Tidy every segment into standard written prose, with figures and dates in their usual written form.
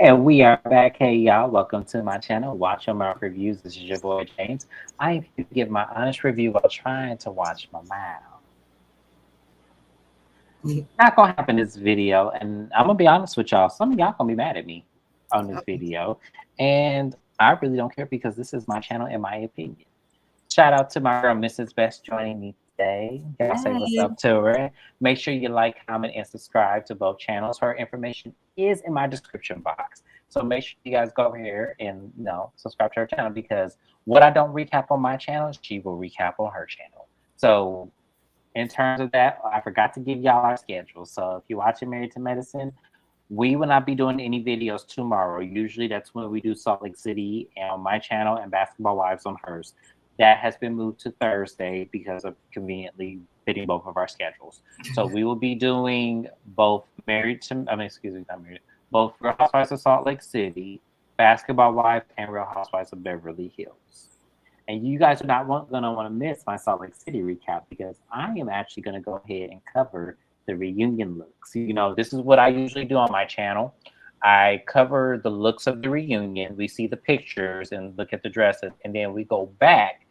And we are back. Hey, y'all. Welcome to my channel, Watch Your Mouth Reviews. This is your boy, James. I am here to give my honest review while trying to watch my mouth. Not going to happen in this video. And I'm going to be honest with y'all. Some of y'all going to be mad at me on this video. And I really don't care because this is my channel, in my opinion. Shout out to my girl, Mrs. Best, joining me today. Y'all say what's up to her. Make sure you like, comment, and subscribe to both channels. Her information is in my description box. So make sure you guys go over here and subscribe to her channel, because what I don't recap on my channel, she will recap on her channel. So in terms of that, I forgot to give y'all our schedule. So if you're watching Married to Medicine, we will not be doing any videos tomorrow. Usually that's when we do Salt Lake City on my channel and Basketball Wives on hers. That has been moved to Thursday because of conveniently fitting both of our schedules. So we will be doing both both Real Housewives of Salt Lake City, Basketball Wives, and Real Housewives of Beverly Hills. And you guys are not going to want to miss my Salt Lake City recap, because I am actually going to go ahead and cover the reunion looks. This is what I usually do on my channel. I cover the looks of the reunion. We see the pictures and look at the dresses, and then we go back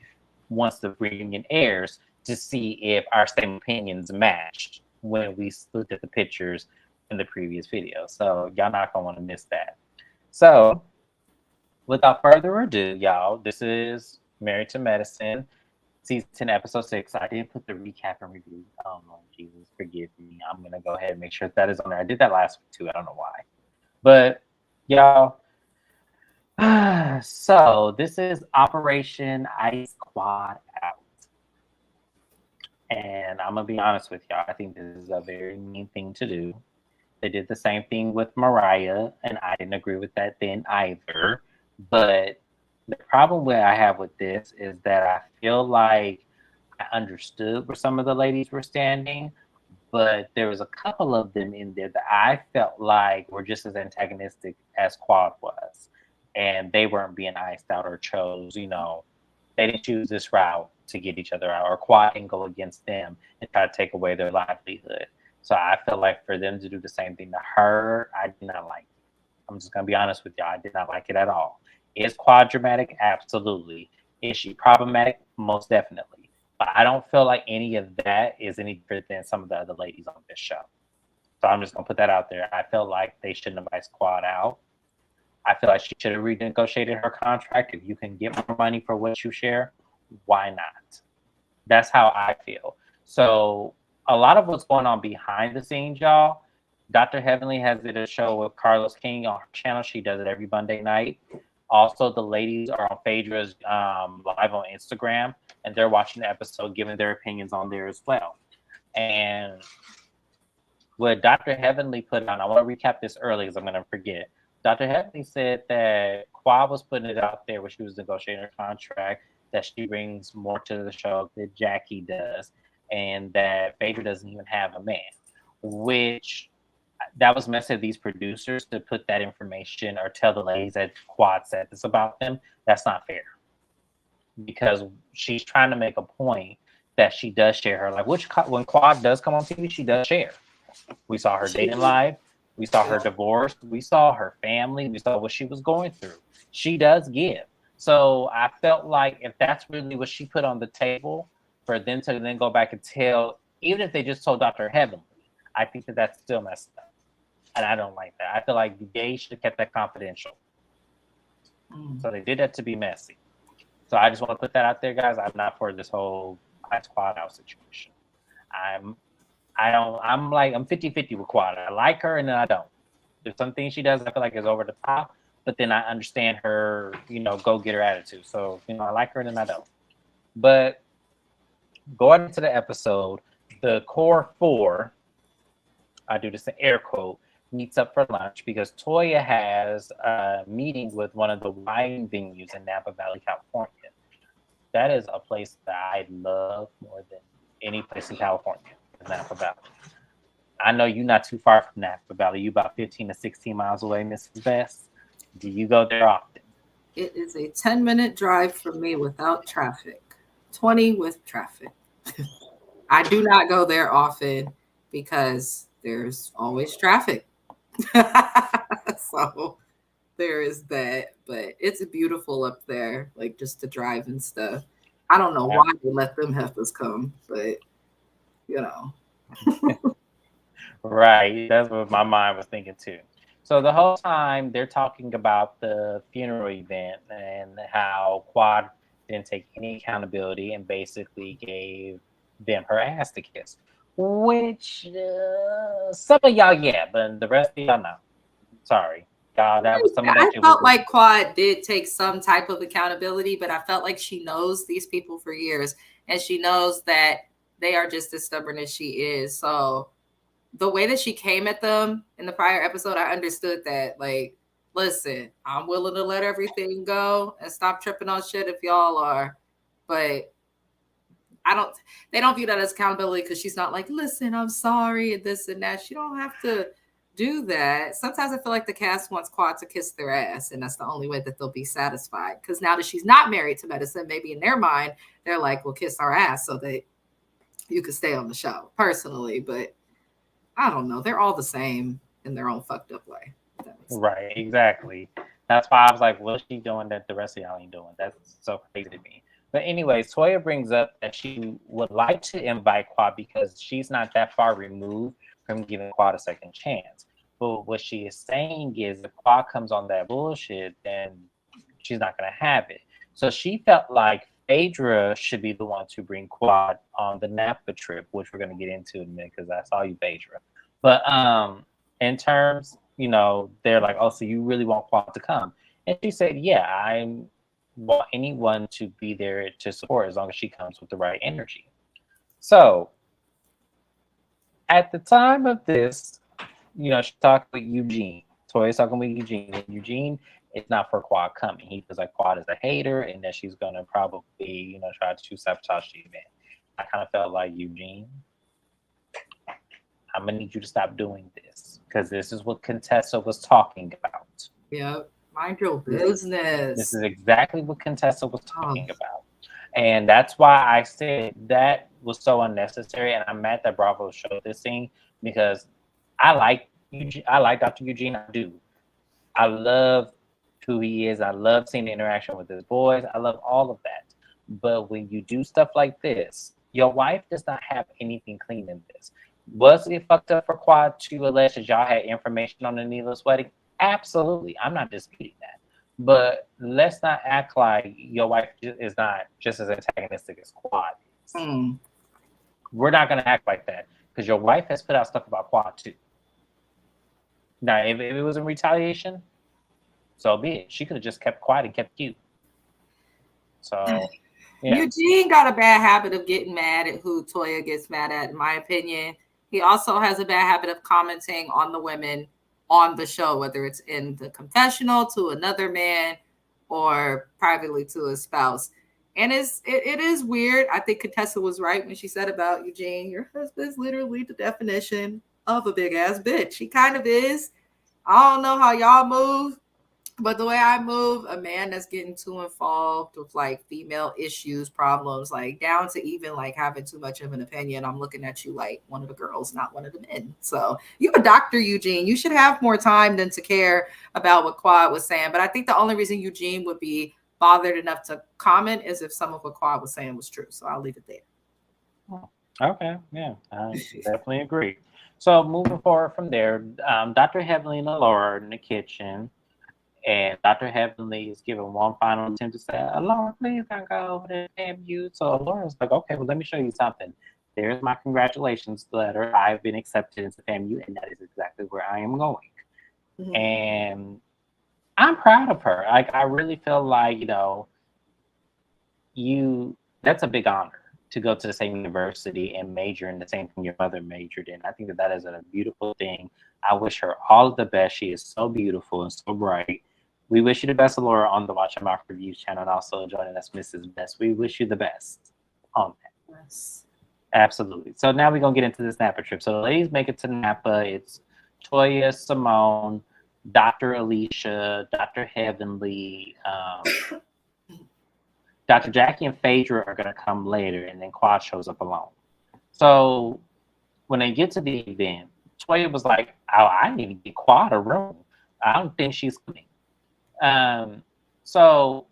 once the reunion airs to see if our same opinions matched when we looked at the pictures in the previous video. So y'all not gonna want to miss that. So without further ado, y'all, this is Married to Medicine, season 10, episode 6. I did put the recap and review. Oh no, Jesus, forgive me. I'm gonna go ahead and make sure that is on there. I did that last week too. I don't know why. But y'all, so this is Operation Ice Quad Out. And I'm going to be honest with y'all. I think this is a very mean thing to do. They did the same thing with Mariah, and I didn't agree with that then either. But the problem that I have with this is that I feel like I understood where some of the ladies were standing, but there was a couple of them in there that I felt like were just as antagonistic as Quad was. And they weren't being iced out or chose, they didn't choose this route to get each other out, or Quad didn't go against them and try to take away their livelihood. So I feel like for them to do the same thing to her, I did not like it. I'm just going to be honest with y'all. I did not like it at all. Is Quad dramatic? Absolutely. Is she problematic? Most definitely. But I don't feel like any of that is any different than some of the other ladies on this show. So I'm just going to put that out there. I feel like they shouldn't have iced Quad out. I feel like she should have renegotiated her contract. If you can get more money for what you share, why not? That's how I feel. So a lot of what's going on behind the scenes, y'all. Dr. Heavenly has did a show with Carlos King on her channel. She does it every Monday night. Also, the ladies are on Phaedra's live on Instagram, and they're watching the episode, giving their opinions on there as well. And what Dr. Heavenly put on, I want to recap this early because I'm going to forget. Dr. Heavenly said that Quad was putting it out there when she was negotiating her contract, that she brings more to the show than Jackie does, and that Phaedra doesn't even have a man, which that was meant to these producers to put that information or tell the ladies that Quad said this about them. That's not fair, because she's trying to make a point that she does share her life, which when Quad does come on TV, she does share. We saw her dating live. We saw her divorce. We saw her family. We saw what she was going through. She does give. So I felt like if that's really what she put on the table, for them to then go back and tell, even if they just told Dr. Heavenly, I think that that's still messed up. And I don't like that. I feel like they should have kept that confidential. So they did that to be messy. So I just want to put that out there, guys. I'm not for this whole Ice Quad out situation. I'm 50-50 with Quad. I like her and then I don't. There's some things she does I feel like is over the top, but then I understand her, go get her attitude. So, I like her and then I don't. But going into the episode, the core four, I do this in air quote, meets up for lunch because Toya has a meeting with one of the wine venues in Napa Valley, California. That is a place that I love more than any place in California. Napa Valley. I know you're not too far from Napa Valley. You about 15 to 16 miles away, Mrs. Best. Do you go there often? It is a 10-minute drive from me without traffic. 20 with traffic. I do not go there often because there's always traffic. So there is that, but it's beautiful up there, like just to drive and stuff. I don't know why they let them heifers come, but you know. Right. That's what my mind was thinking too. So the whole time they're talking about the funeral event and how Quad didn't take any accountability and basically gave them her ass to kiss. Which some of y'all, yeah, but the rest of y'all, no. Sorry. Y'all, that was some of that I shit felt was like Quad did take some type of accountability, but I felt like she knows these people for years and she knows that they are just as stubborn as she is. So the way that she came at them in the prior episode, I understood that. Like, listen, I'm willing to let everything go and stop tripping on shit if y'all are, but they don't view that as accountability because she's not like, listen, I'm sorry, and this and that. She don't have to do that. Sometimes I feel like the cast wants Quad to kiss their ass, and that's the only way that they'll be satisfied. Because now that she's not married to Medicine, maybe in their mind, they're like, well, kiss our ass so that you could stay on the show personally. But I don't know. They're all the same in their own fucked up way. right, exactly. That's why I was like, what's she doing that the rest of y'all ain't doing? That's so crazy to me. But anyways, Toya brings up that she would like to invite Quad because she's not that far removed from giving Quad a second chance. But what she is saying is if Quad comes on that bullshit, then she's not going to have it. So she felt like Phaedra should be the one to bring Quad on the Napa trip, which we're going to get into in a minute because I saw you, Phaedra. But in terms, you know, they're like, oh, so you really want Quad to come? And she said, yeah, I want anyone to be there to support as long as she comes with the right energy. So at the time of this, you know, she's talking with Eugene. Toya's talking with Eugene, and Eugene is not for Quad coming. He feels like Quad is a hater and that she's going to probably, you know, try to sabotage the event. I kind of felt like, Eugene, I'm going to need you to stop doing this because this is what Contessa was talking about. Yep. Mind your business. This is exactly what Contessa was talking about. And that's why I said that was so unnecessary. And I'm mad that Bravo showed this scene because I like Dr. Eugene. I do. I love who he is. I love seeing the interaction with his boys. I love all of that. But when you do stuff like this, your wife does not have anything clean in this. Was it fucked up for Quad to allege that y'all had information on the Neela's wedding? Absolutely. I'm not disputing that. But let's not act like your wife is not just as antagonistic as Quad is. We're not going to act like that because your wife has put out stuff about Quad too. Now, if it was in retaliation, so be it. She could have just kept quiet and kept cute. So, yeah. Eugene got a bad habit of getting mad at who Toya gets mad at, in my opinion. He also has a bad habit of commenting on the women on the show, whether it's in the confessional to another man or privately to a spouse. And it is weird. I think Contessa was right when she said about Eugene, your husband's literally the definition of a big ass bitch. He kind of is. I don't know how y'all move, but the way I move, a man that's getting too involved with like female issues, problems, like down to even like having too much of an opinion, I'm looking at you like one of the girls, not one of the men. So you're a doctor, Eugene. You should have more time than to care about what Quad was saying. But I think the only reason Eugene would be bothered enough to comment is if some of what Quad was saying was true. So I'll leave it there. Okay, yeah, I definitely agree. So moving forward from there, Dr. Heavenly and Laura are in the kitchen. And Dr. Heavenly is giving one final attempt to say, Laura, please don't go over there and you. So Laura's like, okay, well, let me show you something. There's my congratulations letter. I've been accepted into FAMU, and that is exactly where I am going. Mm-hmm. And I'm proud of her. Like, I really feel like, you know, that's a big honor to go to the same university and major in the same thing your mother majored in. I think that is a beautiful thing. I wish her all of the best. She is so beautiful and so bright. We wish you the best, Laura, on the Watch Your Mouth Reviews channel, and also joining us, Mrs. Best. We wish you the best on that. Yes. Absolutely. So now we're going to get into this Napa trip. So the ladies make it to Napa. It's Toya, Simone, Dr. Alicia, Dr. Heavenly, Dr. Jackie and Phaedra are going to come later, and then Quad shows up alone. So when they get to the event, Toya was like, oh, I need to get Quad a room. I don't think she's coming. So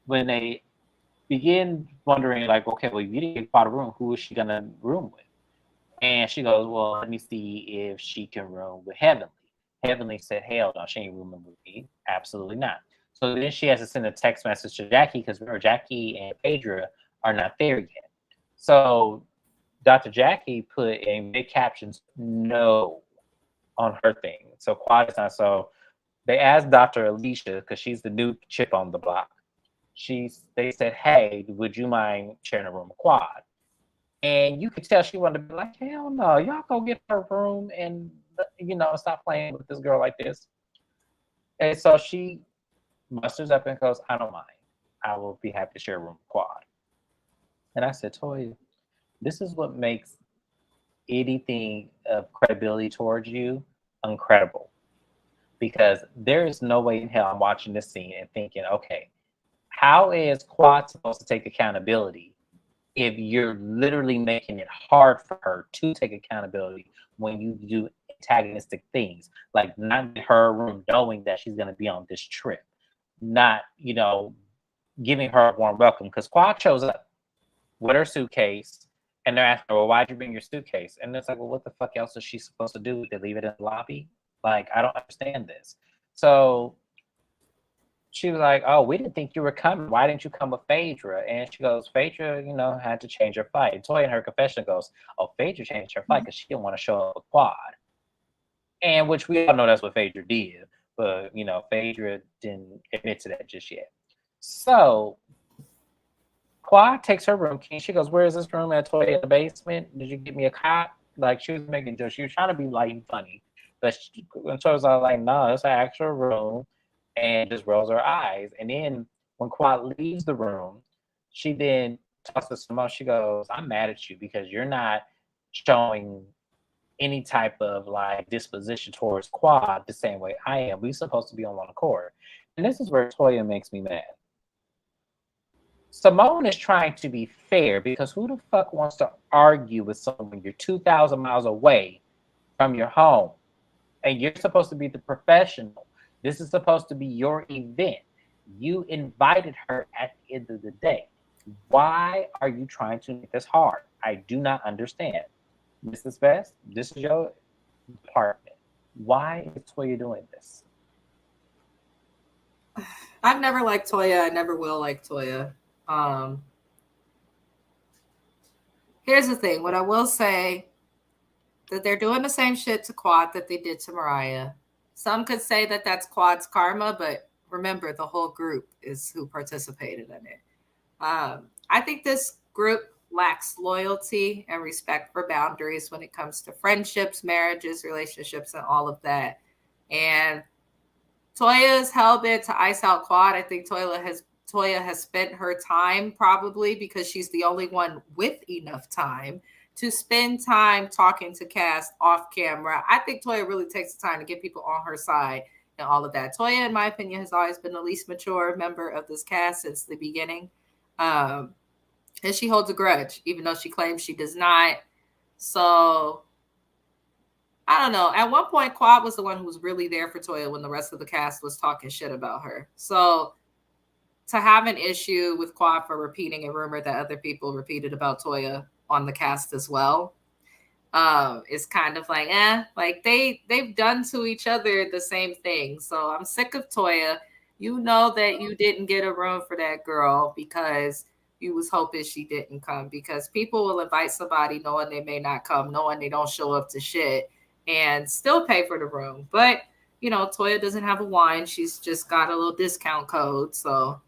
when they begin wondering, like, okay, well, you didn't get Quad a room, who is she gonna room with? And she goes, well, let me see if she can room with Heavenly. Heavenly said, hell no, she ain't rooming with me. Absolutely not. So then she has to send a text message to Jackie because remember, Jackie and Phaedra are not there yet. So Dr. Jackie put in big captions, no, on her thing. So Quad is not. So they asked Dr. Alicia, because she's the new chip on the block. They said, hey, would you mind sharing a room with Quad? And you could tell she wanted to be like, hell no, y'all go get her room and, stop playing with this girl like this. And so she musters up and goes, I don't mind. I will be happy to share a room with Quad. And I said, Toya, this is what makes anything of credibility towards you uncredible. Because there is no way in hell I'm watching this scene and thinking, okay, how is Quad supposed to take accountability if you're literally making it hard for her to take accountability when you do antagonistic things, like not in her room knowing that she's going to be on this trip, not, giving her a warm welcome, because Quad shows up with her suitcase and they're asking her, well, why'd you bring your suitcase? And it's like, well, what the fuck else is she supposed to do? To leave it in the lobby? Like, I don't understand this. So she was like, oh, we didn't think you were coming. Why didn't you come with Phaedra? And she goes, Phaedra, had to change her flight. And Toya in her confession goes, oh, Phaedra changed her flight because she didn't want to show up with Quad. And which we all know that's what Phaedra did. But, Phaedra didn't admit to that just yet. So Quad takes her room key. She goes, where is this room at? Toya in the basement? Did you give me a cot? Like, she was making jokes. She was trying to be light and funny. But Toya's all like, no, it's an actual room. And just rolls her eyes. And then when Quad leaves the room, she then talks to Simone. She goes, I'm mad at you because you're not showing any type of like disposition towards Quad the same way I am. We're supposed to be on one accord. And this is where Toya makes me mad. Simone is trying to be fair because who the fuck wants to argue with someone when you're 2,000 miles away from your home and you're supposed to be the professional? This is supposed to be your event. You invited her at the end of the day. Why are you trying to make this hard? I do not understand. Mrs. Best, this is your department. Why is Toya doing this? I've never liked Toya. I never will like Toya. Here's the thing. What I will say, that they're doing the same shit to Quad that they did to Mariah. Some could say that that's Quad's karma, but remember, the whole group is who participated in it. I think this group lacks loyalty and respect for boundaries when it comes to friendships, marriages, relationships, and all of that. And Toya's hell-bent to ice out Quad. I think Toya has spent her time, probably because she's the only one with enough time to spend time talking to cast off camera. I think Toya really takes the time to get people on her side and all of that. Toya, in my opinion, has always been the least mature member of this cast since the beginning. And she holds a grudge, even though she claims she does not. So, I don't know. At one point, Quad was the one who was really there for Toya when the rest of the cast was talking shit about her. So, to have an issue with Quad for repeating a rumor that other people repeated about Toya on the cast as well, is kind of like, like they've done to each other the same thing. So I'm sick of Toya. You know that you didn't get a room for that girl because you was hoping she didn't come, because people will invite somebody knowing they may not come, knowing they don't show up to shit, and still pay for the room. But Toya doesn't have a wine. She's just got a little discount code. So,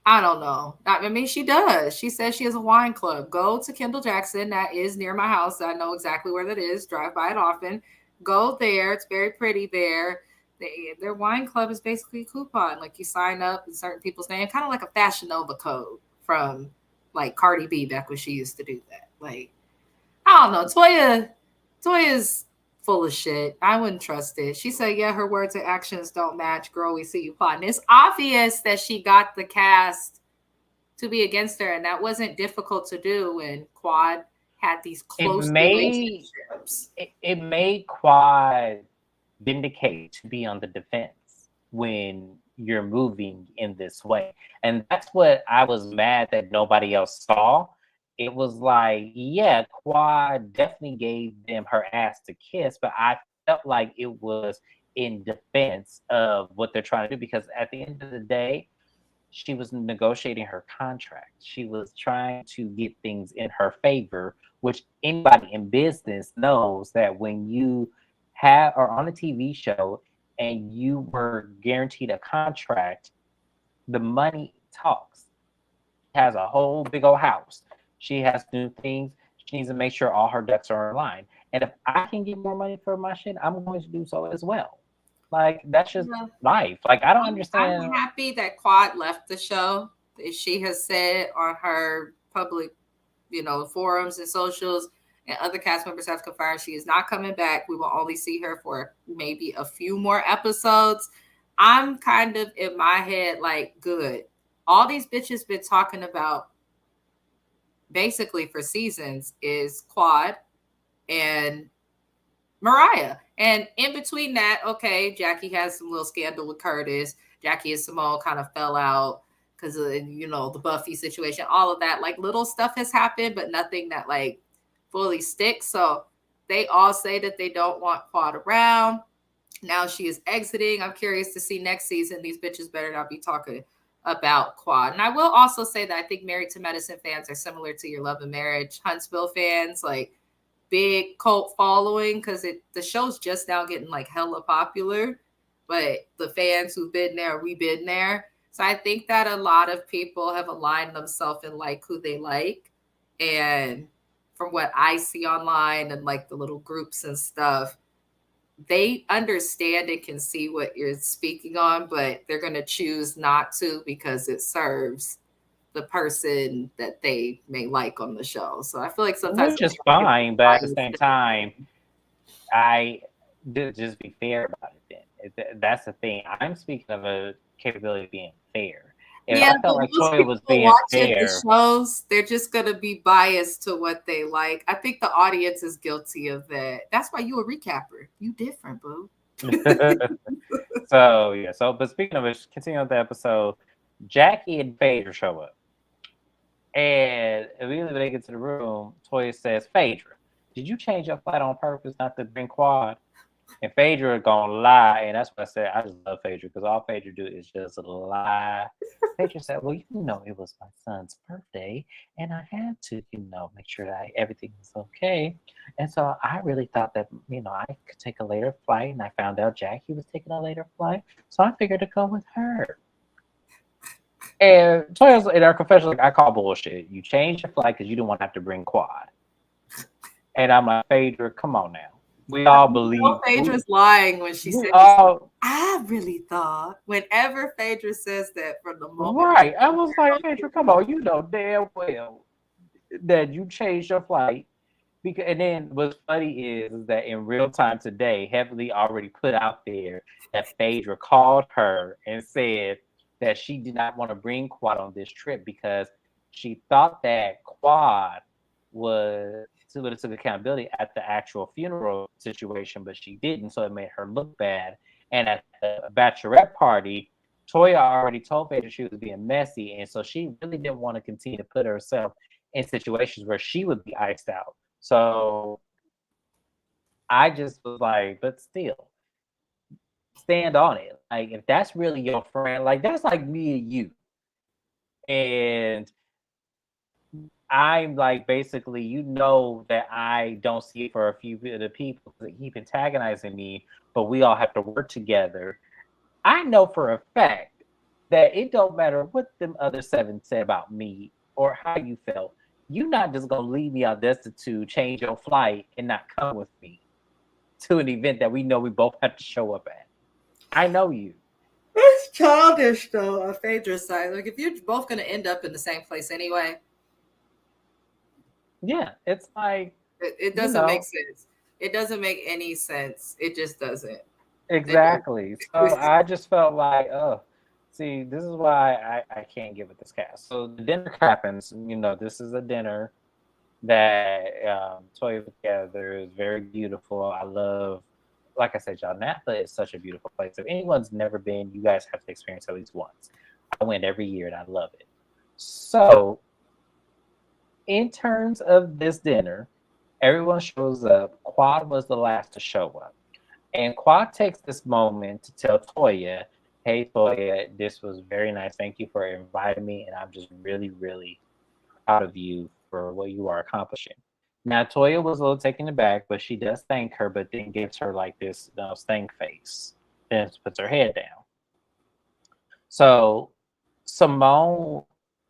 I don't know. I mean, she does. She says she has a wine club. Go to Kendall Jackson. That is near my house. I know exactly where that is. Drive by it often. Go there. It's very pretty there. Their wine club is basically a coupon. Like, you sign up in certain people's name, kind of like a Fashion Nova code from like Cardi B back when she used to do that. Like, I don't know. Toya's full of shit. I wouldn't trust it. She said, yeah, her words and actions don't match. Girl, we see you plotting. It's obvious that she got the cast to be against her, and that wasn't difficult to do when Quad had these close relationships. It made Quad vindicate, to be on the defense when you're moving in this way. And that's what I was mad that nobody else saw. It was like, yeah, Quad definitely gave them her ass to kiss, but I felt like it was in defense of what they're trying to do, because at the end of the day, she was negotiating her contract. She was trying to get things in her favor, which anybody in business knows that when you have are on a TV show and you were guaranteed a contract, the money talks. She has a whole big old house. She has new things. She needs to make sure all her ducks are in line. And if I can get more money for my shit, I'm going to do so as well. Like, that's just Yeah. life. Like, I don't I'm understand. happy that Quad left the show. She has said on her public, forums and socials, and other cast members have confirmed she is not coming back. We will only see her for maybe a few more episodes. I'm kind of in my head like, good. All these bitches been talking about basically for seasons is Quad and Mariah. And in between that, okay, Jackie has some little scandal with Curtis. Jackie and Simone kind of fell out because of, the Buffy situation, all of that. Like, little stuff has happened, but nothing that like fully sticks. So they all say that they don't want Quad around. Now she is exiting. I'm curious to see next season. These bitches better not be talking about Quad. And I will also say that I think Married to Medicine fans are similar to your Love and Marriage Huntsville fans. Like, big cult following, because the show's just now getting like hella popular, but the fans who've been there, we've been there. So I think that a lot of people have aligned themselves in like who they like. And from what I see online and like the little groups and stuff, they understand and can see what you're speaking on, but they're going to choose not to because it serves the person that they may like on the show. So I feel like sometimes Which is fine, but at the same time, I just be fair about it. Then that's the thing. I'm speaking of a capability of being fair. If yeah, I but felt like most Toya people was being watching the fair, shows, they're just gonna be biased to what they like. I think the audience is guilty of that. That's why you a recapper. You different, boo. so yeah. So, but speaking of which, continuing with the episode, Jackie and Phaedra show up, and immediately when they get to the room, Toya says, "Phaedra, did you change your flight on purpose not to bring Quad?" And Phaedra gonna lie, and that's what I said. I just love Phaedra because all Phaedra do is just lie. Phaedra said, "Well, it was my son's birthday, and I had to, make sure that everything was okay. And so I really thought that, I could take a later flight, and I found out Jackie was taking a later flight, so I figured to go with her." And Toya's in our confession, like, I call bullshit. You changed your flight because you didn't want to have to bring Quad. And I'm like, Phaedra, come on now. We all believe. Phaedra's lying when she said, I really thought. Whenever Phaedra says that from the moment. Right. I was like, Phaedra, come on. You know damn well that you changed your flight. And then what's funny is that in real time today, Heavenly already put out there that Phaedra called her and said that she did not want to bring Quad on this trip because she thought that Quad was to took accountability at the actual funeral situation, but she didn't, so it made her look bad. And at the bachelorette party, Toya already told Phaedra she was being messy, and so she really didn't want to continue to put herself in situations where she would be iced out. So I just was like, but still, stand on it. Like, if that's really your friend, like, that's like me and you. And I'm like, basically, that I don't see it for a few of the people that keep antagonizing me, but we all have to work together. I know for a fact that it don't matter what them other 7 said about me or how you felt. You're not just gonna leave me on destitute, change your flight, and not come with me to an event that we know we both have to show up at. I know you. It's childish though on Phaedra's side. Like, if you're both gonna end up in the same place anyway. Yeah, it's like it doesn't make sense. It doesn't make any sense. It just doesn't. Exactly. So I just felt like, oh, see, this is why I can't get with this cast. So the dinner happens. This is a dinner that Toya put together. Is very beautiful. I love like I said, y'all, Napa is such a beautiful place. If anyone's never been, you guys have to experience at least once. I went every year and I love it. So, in terms of this dinner, everyone shows up. Quad was the last to show up. And Quad takes this moment to tell Toya, hey, Toya, this was very nice. Thank you for inviting me. And I'm just really, really proud of you for what you are accomplishing. Now, Toya was a little taken aback, but she does thank her, but then gives her like this stank face. Then puts her head down. So Simone,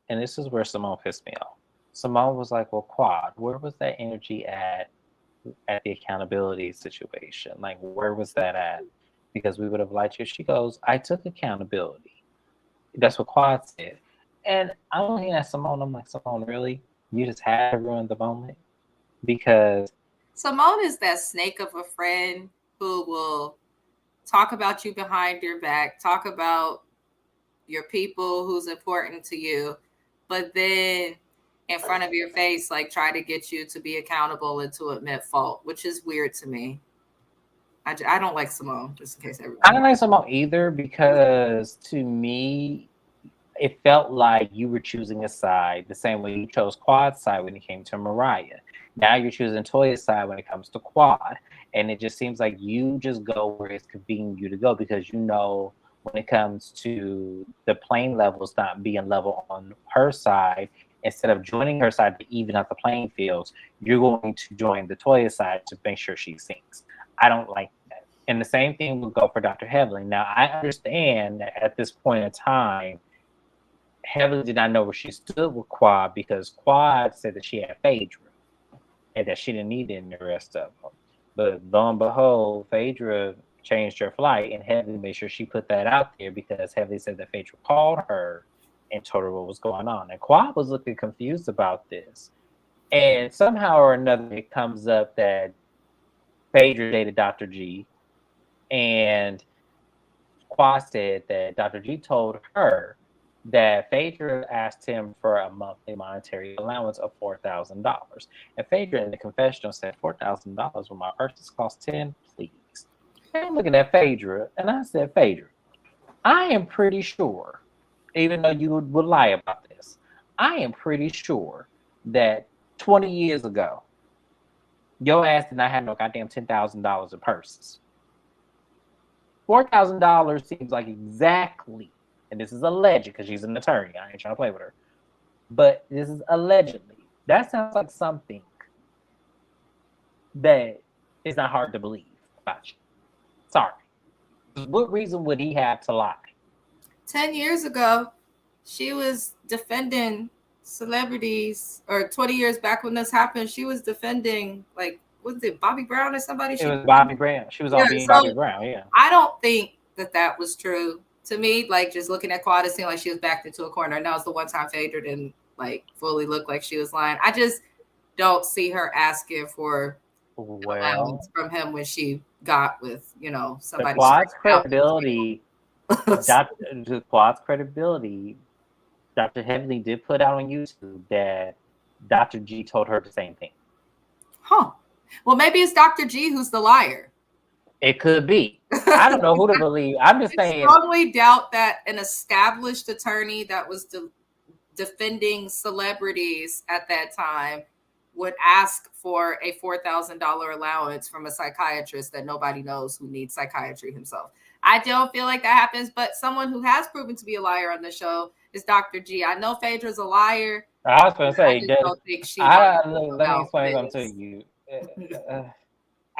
and this is where Simone pissed me off. Simone was like, well, Quad, where was that energy at the accountability situation? Like, where was that at? Because we would have liked you. She goes, I took accountability. That's what Quad said. And I'm looking at Simone, I'm like, Simone, really? You just had to ruin the moment? Because Simone is that snake of a friend who will talk about you behind your back, talk about your people who's important to you, but then in front of your face, like try to get you to be accountable and to admit fault, which is weird to me. I don't like Simone, just in case everyone. I don't like Simone either, because to me, it felt like you were choosing a side the same way you chose Quad's side when it came to Mariah. Now you're choosing Toya's side when it comes to Quad. And it just seems like you just go where it's convenient you to go, because you know when it comes to the playing levels not being level on her side, instead of joining her side to even out the playing fields, you're going to join the Toya side to make sure she sinks. I don't like that. And the same thing will go for Dr. Heavenly. Now, I understand that at this point in time, Heavenly did not know where she stood with Quad, because Quad said that she had Phaedra and that she didn't need any of the rest of them. But lo and behold, Phaedra changed her flight, and Heavenly made sure she put that out there, because Heavenly said that Phaedra called her and told her what was going on. And Quad was looking confused about this. And somehow or another, it comes up that Phaedra dated Dr. G, and Quad said that Dr. G told her that Phaedra asked him for a monthly monetary allowance of $4,000. And Phaedra in the confessional said, $4,000 when my purchase cost 10, please. And I'm looking at Phaedra, and I said, Phaedra, I am pretty sure, even though you would lie about this, I am pretty sure that 20 years ago, your ass did not have no goddamn $10,000 in purses. $4,000 seems like exactly, and this is alleged because she's an attorney. I ain't trying to play with her. But this is allegedly. That sounds like something that is not hard to believe about you. Sorry. What reason would he have to lie? 10 years ago, she was defending celebrities, or 20 years back when this happened, she was defending, like, was it Bobby Brown or somebody? It was Bobby Brown. She was on being Bobby Brown, yeah. I don't think that was true. To me, like, just looking at Quad, it seemed like she was backed into a corner. And that was the one time Phaedra didn't, like, fully look like she was lying. I just don't see her asking for allowance from him when she got with, you know, somebody. Quad's credibility, Quad's credibility, Dr. Heavenly did put out on YouTube that Dr. G told her the same thing. Huh. Well, maybe it's Dr. G who's the liar. It could be. I don't know who to believe. I'm just saying. I strongly doubt that an established attorney that was defending celebrities at that time would ask for a $4,000 allowance from a psychiatrist that nobody knows who needs psychiatry himself. I don't feel like that happens, but someone who has proven to be a liar on the show is Dr. G. I know Phaedra's a liar. I was going to say, don't think she let me explain something to you.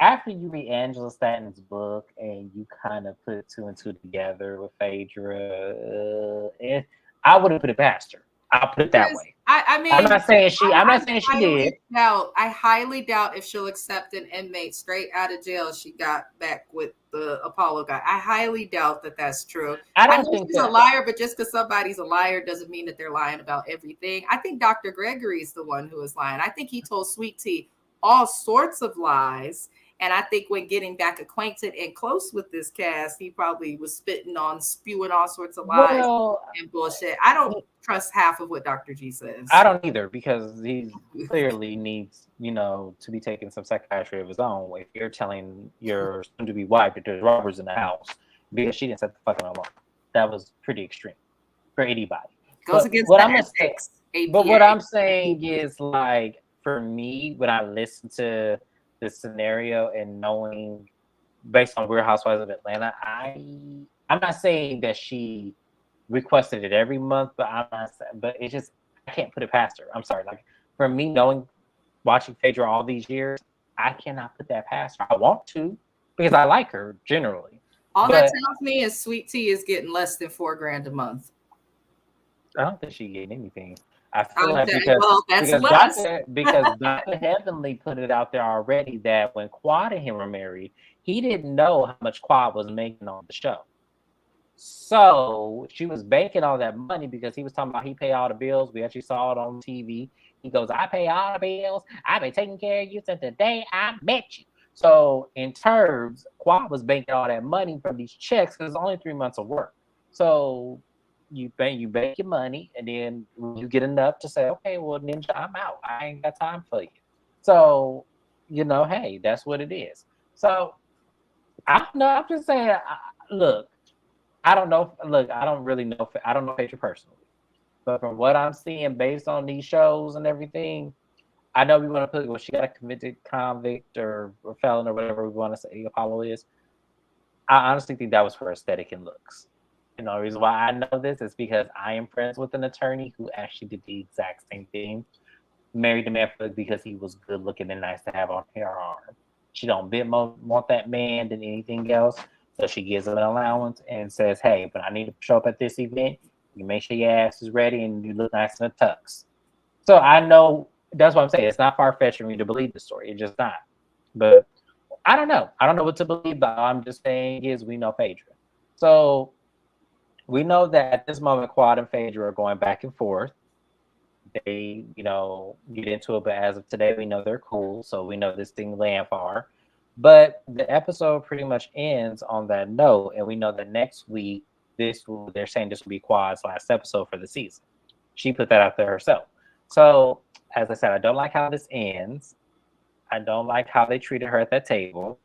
After you read Angela Stanton's book and you kind of put two and two together with Phaedra, I wouldn't put it past her. I'll put it that way. I mean, I'm not saying she did. I highly doubt if she'll accept an inmate straight out of jail. She got back with the Apollo guy. I highly doubt that that's true. I don't think she's a liar, but just because somebody's a liar doesn't mean that they're lying about everything. I think Dr. Gregory is the one who is lying. I think he told Sweet Tea all sorts of lies. And I think when getting back acquainted and close with this cast, he probably was spewing all sorts of lies and bullshit. I don't trust half of what Dr. G says. I don't either, because he clearly needs, to be taking some psychiatry of his own. If you're telling your soon-to-be wife that there's robbers in the house because she didn't set the fucking alarm, that was pretty extreme for anybody. Goes against the ethics. But what I'm saying is, like, for me, when I listen to this scenario and knowing, based on Real Housewives of Atlanta, I'm not saying that she requested it every month, but it's just, I can't put it past her. I'm sorry. Like, for me, watching Phaedra all these years, I cannot put that past her. I want to, because I like her generally. All that tells me is Sweet Tea is getting less than $4,000 a month. I don't think she's getting anything. I feel like because Dr. Heavenly put it out there already that when Quad and him were married, he didn't know how much Quad was making on the show. So she was banking all that money because he was talking about he pay all the bills. We actually saw it on TV. He goes, I pay all the bills. I've been taking care of you since the day I met you. So in terms, Quad was banking all that money from these checks because it's only 3 months of work. So you bank your money, and then you get enough to say, okay, well, Ninja, I'm out. I ain't got time for you. So, hey, that's what it is. So I don't know. I'm just saying, look, I don't know. Look, I don't really know. I don't know Phaedra personally, but from what I'm seeing, based on these shows and everything, I know we want to put, she got a convicted convict or felon or whatever we want to say Apollo is. I honestly think that was for aesthetic and looks. The reason why I know this is because I am friends with an attorney who actually did the exact same thing. Married the man because he was good looking and nice to have on her arm. She don't a bit more want that man than anything else. So she gives him an allowance and says, hey, but I need to show up at this event. You make sure your ass is ready and you look nice in the tux. So I know, that's what I'm saying. It's not far-fetched for me to believe the story. It's just not. But I don't know. I don't know what to believe, but all I'm just saying is we know Phaedra. So we know that at this moment, Quad and Phaedra are going back and forth. They, get into it, but as of today, we know they're cool. So we know this thing land far. But the episode pretty much ends on that note, and we know that next week, they're saying this will be Quad's last episode for the season. She put that out there herself. So, as I said, I don't like how this ends. I don't like how they treated her at that table.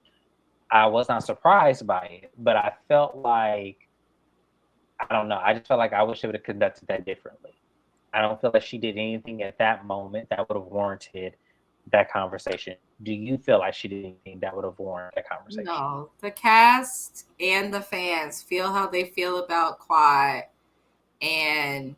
I was not surprised by it, but I felt like, I don't know. I just felt like I wish they would have conducted that differently. I don't feel like she did anything at that moment that would have warranted that conversation. Do you feel like she did anything that would have warranted that conversation? No. The cast and the fans feel how they feel about Quad, and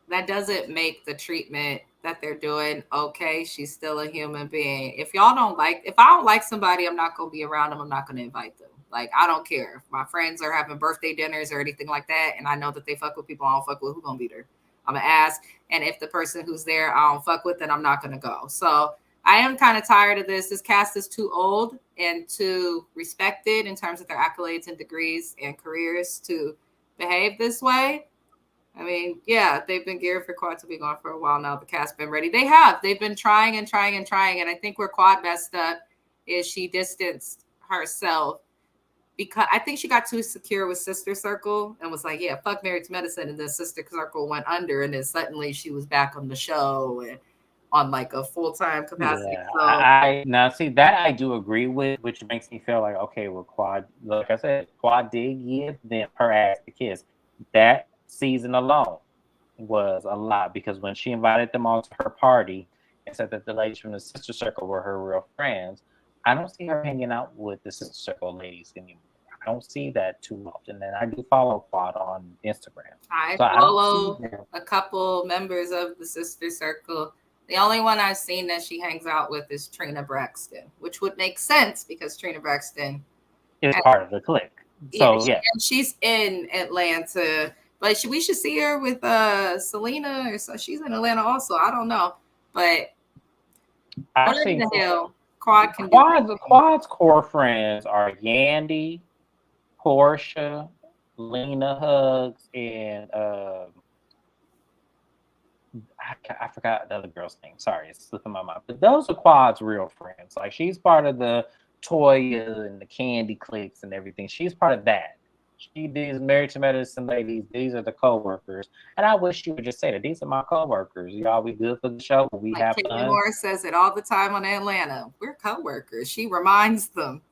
that doesn't make the treatment that they're doing okay. She's still a human being. If I don't like somebody, I'm not going to be around them. I'm not going to invite them. Like, I don't care. If my friends are having birthday dinners or anything like that, and I know that they fuck with people I don't fuck with, who gonna be there? I'm gonna ask. And if the person who's there I don't fuck with, then I'm not gonna go. So I am kind of tired of this. This cast is too old and too respected in terms of their accolades and degrees and careers to behave this way. I mean, yeah, they've been geared for Quad to be gone for a while now. The cast been ready. They've been trying and trying and trying. And I think where Quad messed up is she distanced herself, because I think she got too secure with Sister Circle and was like, yeah, fuck Married to Medicine. And then Sister Circle went under, and then suddenly she was back on the show and on like a full-time capacity. Yeah, now see that I do agree with, which makes me feel like, okay, well, Quad, like I said, Quad did give them her ass the kiss. That season alone was a lot, because when she invited them all to her party and said that the ladies from the Sister Circle were her real friends, I don't see her hanging out with the Sister Circle ladies anymore. I don't see that too often. And I do follow Quad on Instagram. I follow a couple members of the Sister Circle. The only one I've seen that she hangs out with is Trina Braxton, which would make sense because Trina Braxton is part of the clique. So yeah, and she's in Atlanta, but we should see her with Selena, or so. She's in Atlanta also. I don't know, but I think the hell. Quad's core friends are Yandy, Portia, Lena Hugs, and I forgot the other girl's name. Sorry, it's slipping my mind. But those are Quad's real friends. Like she's part of the Toya and the Candy cliques and everything. She's part of that. These Married to Medicine ladies, these are the co-workers. And I wish you would just say that these are my co-workers. Y'all, we good for the show. We Like have Kaylee fun. Morris says it all the time on Atlanta. We're co-workers. She reminds them.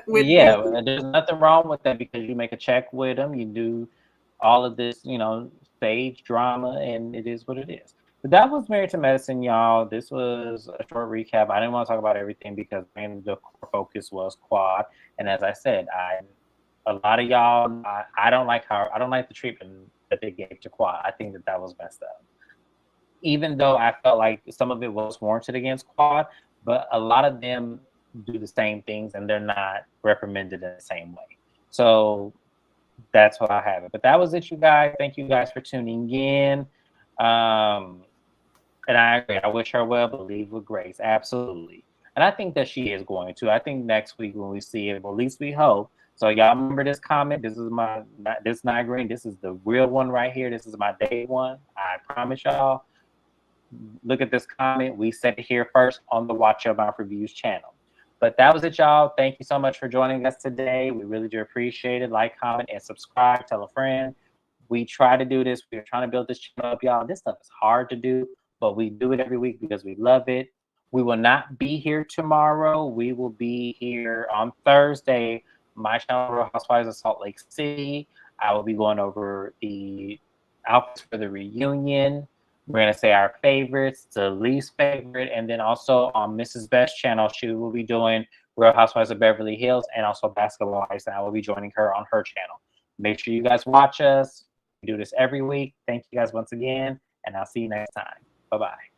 Yeah, there's nothing wrong with that because you make a check with them. You do all of this, stage drama, and it is what it is. But that was Married to Medicine, y'all. This was a short recap. I didn't want to talk about everything because mainly the core focus was Quad. And as I said, a lot of y'all, I don't like the treatment that they gave to Quad. I think that was messed up. Even though I felt like some of it was warranted against Quad, but a lot of them do the same things and they're not reprimanded in the same way. So that's what I have it. But that was it, you guys. Thank you guys for tuning in. And I agree. I wish her well, but leave with grace. Absolutely. And I think that she is going to. I think next week when we see it, well, at least we hope. So y'all remember this comment. This is not green. This is the real one right here. This is my day one. I promise y'all. Look at this comment. We said it here first on the Watch Your Mouth Reviews channel. But that was it, y'all. Thank you so much for joining us today. We really do appreciate it. Like, comment, and subscribe. Tell a friend. We try to do this. We're trying to build this channel up, y'all. This stuff is hard to do, but we do it every week because we love it. We will not be here tomorrow. We will be here on Thursday. My channel, Real Housewives of Salt Lake City. I will be going over the outfits for the reunion. We're going to say our favorites, the least favorite, and then also on Mrs. Best's channel, she will be doing Real Housewives of Beverly Hills and also Basketball Wives, and I will be joining her on her channel. Make sure you guys watch us. We do this every week. Thank you guys once again, and I'll see you next time. Bye-bye.